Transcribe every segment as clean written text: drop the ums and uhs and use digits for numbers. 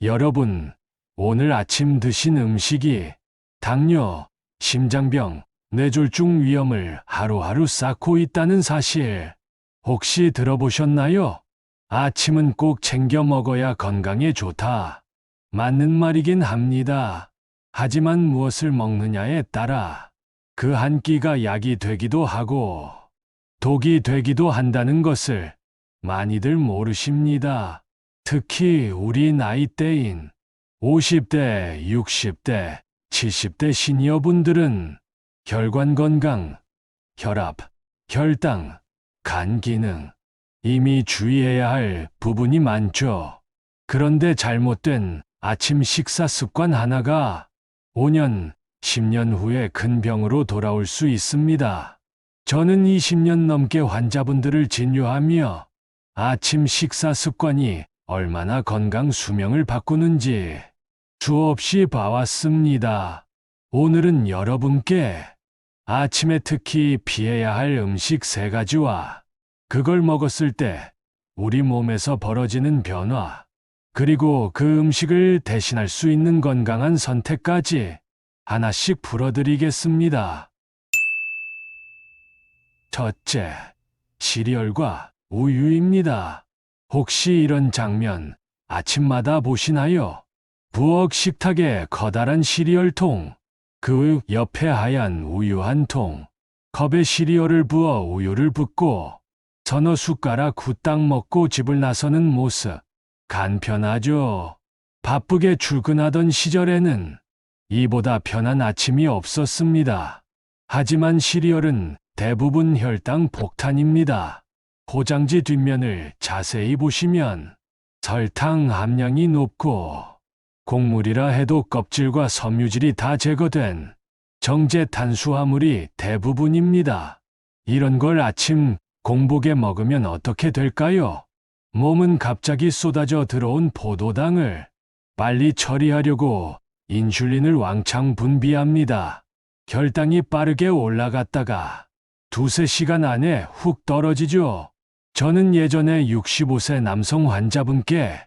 여러분, 오늘 아침 드신 음식이 당뇨, 심장병, 뇌졸중 위험을 하루하루 쌓고 있다는 사실 혹시 들어보셨나요? 아침은 꼭 챙겨 먹어야 건강에 좋다. 맞는 말이긴 합니다. 하지만 무엇을 먹느냐에 따라 그 한 끼가 약이 되기도 하고 독이 되기도 한다는 것을 많이들 모르십니다. 특히 우리 나이대인 50대, 60대, 70대 시니어분들은 혈관 건강, 혈압, 혈당, 간 기능, 이미 주의해야 할 부분이 많죠. 그런데 잘못된 아침 식사 습관 하나가 5년, 10년 후에 큰 병으로 돌아올 수 있습니다. 저는 20년 넘게 환자분들을 진료하며 아침 식사 습관이 얼마나 건강 수명을 바꾸는지 수없이 봐왔습니다. 오늘은 여러분께 아침에 특히 피해야 할 음식 3가지와 그걸 먹었을 때 우리 몸에서 벌어지는 변화, 그리고 그 음식을 대신할 수 있는 건강한 선택까지 하나씩 풀어드리겠습니다. 첫째, 시리얼과 우유입니다. 혹시 이런 장면 아침마다 보시나요? 부엌 식탁에 커다란 시리얼통, 그 옆에 하얀 우유 한 통, 컵에 시리얼을 부어 우유를 붓고 서너 숟가락 후딱 먹고 집을 나서는 모습. 간편하죠. 바쁘게 출근하던 시절에는 이보다 편한 아침이 없었습니다. 하지만 시리얼은 대부분 혈당 폭탄입니다. 포장지 뒷면을 자세히 보시면 설탕 함량이 높고 곡물이라 해도 껍질과 섬유질이 다 제거된 정제 탄수화물이 대부분입니다. 이런 걸 아침 공복에 먹으면 어떻게 될까요? 몸은 갑자기 쏟아져 들어온 포도당을 빨리 처리하려고 인슐린을 왕창 분비합니다. 혈당이 빠르게 올라갔다가 두세 시간 안에 훅 떨어지죠. 저는 예전에 65세 남성 환자분께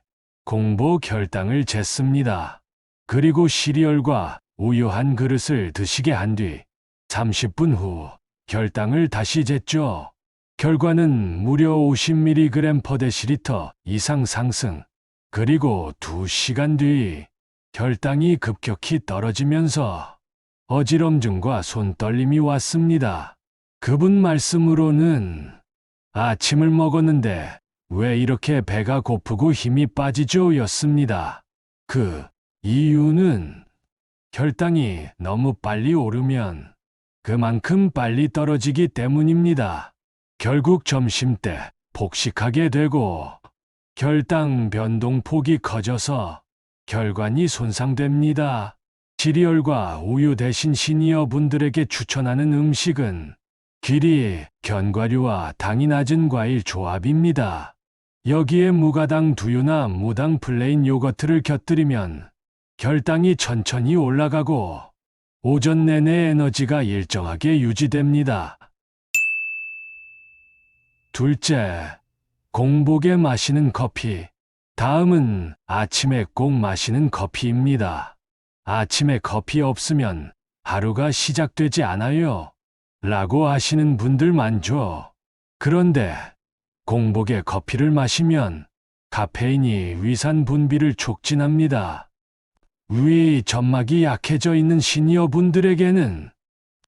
공복 혈당을 쟀습니다. 그리고 시리얼과 우유 한 그릇을 드시게 한 뒤 30분 후 혈당을 다시 쟀죠. 결과는 무려 50mg/dL 이상 상승. 그리고 2시간 뒤 혈당이 급격히 떨어지면서 어지럼증과 손떨림이 왔습니다. 그분 말씀으로는 아침을 먹었는데 왜 이렇게 배가 고프고 힘이 빠지죠? 였습니다. 그 이유는 혈당이 너무 빨리 오르면 그만큼 빨리 떨어지기 때문입니다. 결국 점심때 폭식하게 되고 혈당 변동폭이 커져서 혈관이 손상됩니다. 시리얼과 우유 대신 시니어 분들에게 추천하는 음식은 귀리, 견과류와 당이 낮은 과일 조합입니다. 여기에 무가당 두유나 무당 플레인 요거트를 곁들이면 혈당이 천천히 올라가고 오전 내내 에너지가 일정하게 유지됩니다. 둘째, 공복에 마시는 커피. 다음은 아침에 꼭 마시는 커피입니다. 아침에 커피 없으면 하루가 시작되지 않아요. 라고 하시는 분들 많죠. 그런데 공복에 커피를 마시면 카페인이 위산 분비를 촉진합니다. 위 점막이 약해져 있는 시니어 분들에게는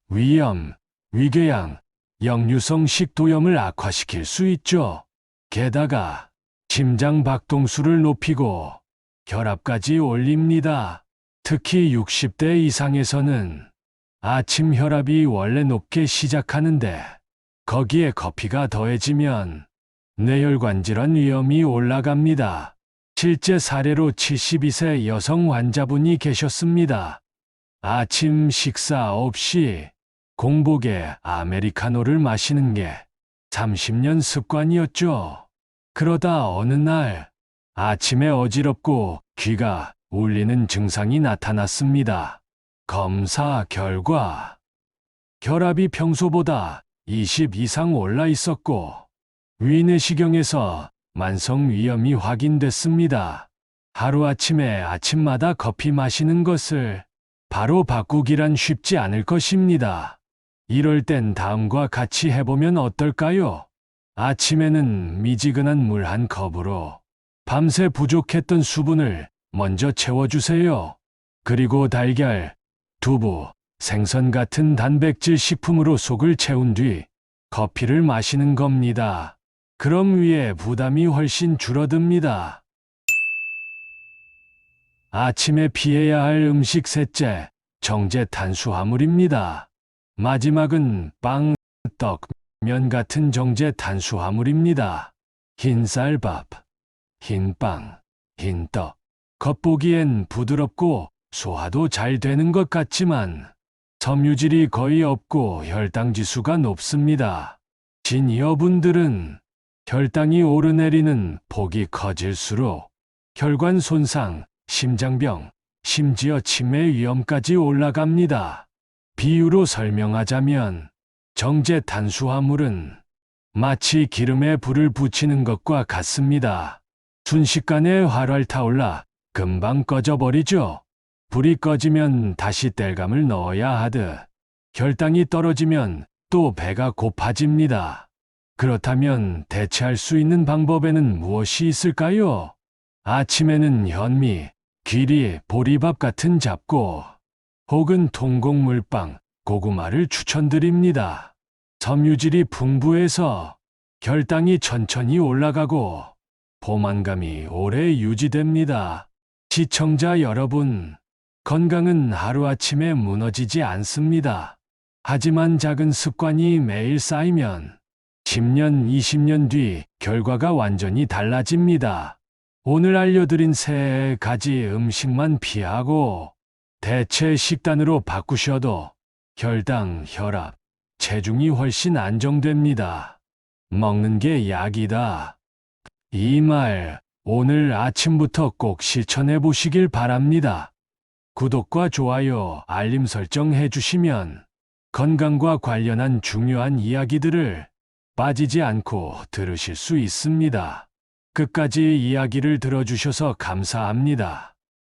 위염, 위궤양, 역류성 식도염을 악화시킬 수 있죠. 게다가 심장 박동수를 높이고 혈압까지 올립니다. 특히 60대 이상에서는 아침 혈압이 원래 높게 시작하는데 거기에 커피가 더해지면 뇌혈관 질환 위험이 올라갑니다. 실제 사례로 72세 여성 환자분이 계셨습니다. 아침 식사 없이 공복에 아메리카노를 마시는 게 30년 습관이었죠. 그러다 어느 날 아침에 어지럽고 귀가 울리는 증상이 나타났습니다. 검사 결과 혈압이 평소보다 20 이상 올라 있었고 위내시경에서 만성 위염이 확인됐습니다. 하루아침에 아침마다 커피 마시는 것을 바로 바꾸기란 쉽지 않을 것입니다. 이럴 땐 다음과 같이 해보면 어떨까요? 아침에는 미지근한 물 한 컵으로 밤새 부족했던 수분을 먼저 채워주세요. 그리고 달걀, 두부, 생선 같은 단백질 식품으로 속을 채운 뒤 커피를 마시는 겁니다. 그럼 위에 부담이 훨씬 줄어듭니다. 아침에 피해야 할 음식 셋째, 정제 탄수화물입니다. 마지막은 빵, 떡, 면 같은 정제 탄수화물입니다. 흰쌀밥, 흰빵, 흰떡. 겉보기엔 부드럽고 소화도 잘 되는 것 같지만 섬유질이 거의 없고 혈당 지수가 높습니다. 시니어분들은 혈당이 오르내리는 폭이 커질수록 혈관 손상, 심장병, 심지어 치매 위험까지 올라갑니다. 비유로 설명하자면 정제 탄수화물은 마치 기름에 불을 붙이는 것과 같습니다. 순식간에 활활 타올라 금방 꺼져버리죠. 불이 꺼지면 다시 땔감을 넣어야 하듯 혈당이 떨어지면 또 배가 고파집니다. 그렇다면 대체할 수 있는 방법에는 무엇이 있을까요? 아침에는 현미, 귀리, 보리밥 같은 잡곡 혹은 통곡물빵, 고구마를 추천드립니다. 섬유질이 풍부해서 혈당이 천천히 올라가고 포만감이 오래 유지됩니다. 시청자 여러분, 건강은 하루아침에 무너지지 않습니다. 하지만 작은 습관이 매일 쌓이면 10년, 20년 뒤 결과가 완전히 달라집니다. 오늘 알려드린 세 가지 음식만 피하고 대체 식단으로 바꾸셔도 혈당, 혈압, 체중이 훨씬 안정됩니다. 먹는 게 약이다. 이 말 오늘 아침부터 꼭 실천해 보시길 바랍니다. 구독과 좋아요, 알림 설정 해주시면 건강과 관련한 중요한 이야기들을 빠지지 않고 들으실 수 있습니다. 끝까지 이야기를 들어주셔서 감사합니다.